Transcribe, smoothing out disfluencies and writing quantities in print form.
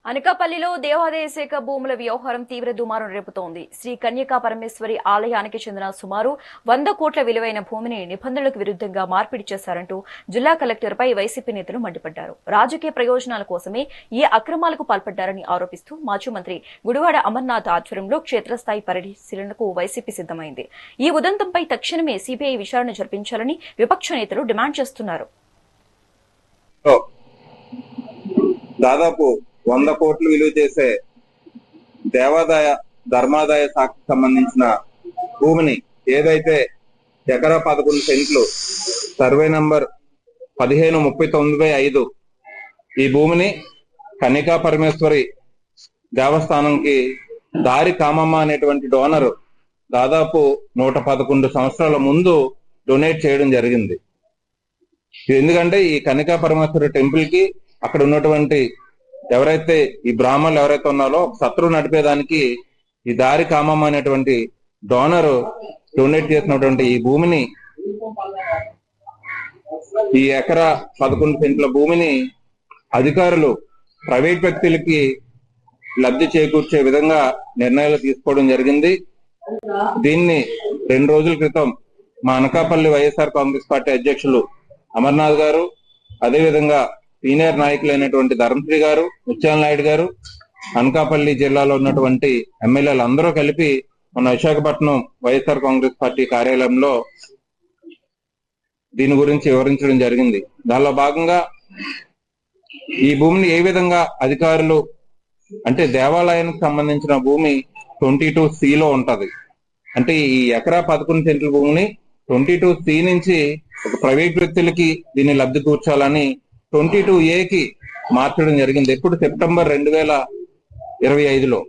అనకాపల్లిలో దేవాదాయ శాఖ భూముల వ్యవహారం తీవ్ర దుమారం రేపుతోంది. శ్రీ కన్యకా పరమేశ్వరి ఆలయానికి చెందిన సుమారు 100 కోట్ల విలువైన భూమిని నిబంధనలకు విరుద్ధంగా మార్పిడి చేశారంటూ జిల్లా కలెక్టర్పై వైసీపీ నేతలు మండిపడ్డారు. రాజకీయ ప్రయోజనాల కోసమే ఈ అక్రమాలకు పాల్పడ్డారని ఆరోపిస్తూ మాజీ మంత్రి గుడివాడ అమర్నాథ్ ఆధ్వర్యంలో క్షేత్రస్థాయి పరిశీలనకు వైసీపీ సిద్ధమైంది. ఈ ఉదంతంపై తక్షణమే సిబిఐ విచారణ జరిపించాలని విపక్ష నేతలు డిమాండ్ చేస్తున్నారు. దాదాపు 100 కోట్లు విలువ చేసే దేవాదాయ ధర్మాదాయ శాఖకు సంబంధించిన భూమిని ఏదైతే ఎకరా 11 సెంట్లు సర్వే నంబర్ 1539/5 ఈ భూమిని కన్యకా పరమేశ్వరి దేవస్థానంకి దారి కామమ్మ అనేటువంటి డోనర్ దాదాపు 111 సంవత్సరాల ముందు డొనేట్ చేయడం జరిగింది. ఎందుకంటే ఈ కన్యకా పరమేశ్వరి టెంపుల్ కి అక్కడ ఉన్నటువంటి ఎవరైతే ఈ బ్రాహ్మణులు ఎవరైతే ఉన్నారో శత్రువు నడిపేదానికి ఈ దారి కామమ్మ అనేటువంటి డోనర్ డొనేట్ చేసినటువంటి ఈ భూమిని, ఈ ఎకరా 11 సెంట్ల భూమిని అధికారులు ప్రైవేట్ వ్యక్తులకి లబ్ధి చేకూర్చే విధంగా నిర్ణయాలు తీసుకోవడం జరిగింది. దీన్ని 2 రోజుల క్రితం మా అనకాపల్లి వైఎస్ఆర్ కాంగ్రెస్ పార్టీ అధ్యక్షులు అమర్నాథ్ గారు, అదేవిధంగా సీనియర్ నాయకులైనటువంటి ధర్మశ్రీ గారు, ముత్యాల నాయుడు గారు, అనకాపల్లి జిల్లాలో ఉన్నటువంటి ఎమ్మెల్యేలు అందరూ కలిపి మన విశాఖపట్నం వైఎస్ఆర్ కాంగ్రెస్ పార్టీ కార్యాలయంలో దీని గురించి వివరించడం జరిగింది. దానిలో భాగంగా ఈ భూమిని ఏ విధంగా అధికారులు అంటే దేవాలయానికి సంబంధించిన భూమి 22C లో ఉంటది. అంటే ఈ ఎకరా 11 సెంట్ల భూమిని 22C నుంచి ఒక ప్రైవేట్ వ్యక్తులకి దీన్ని లబ్ధి కూర్చాలని 22A కి మార్చడం జరిగింది. ఎప్పుడు సెప్టెంబర్ 2025లో.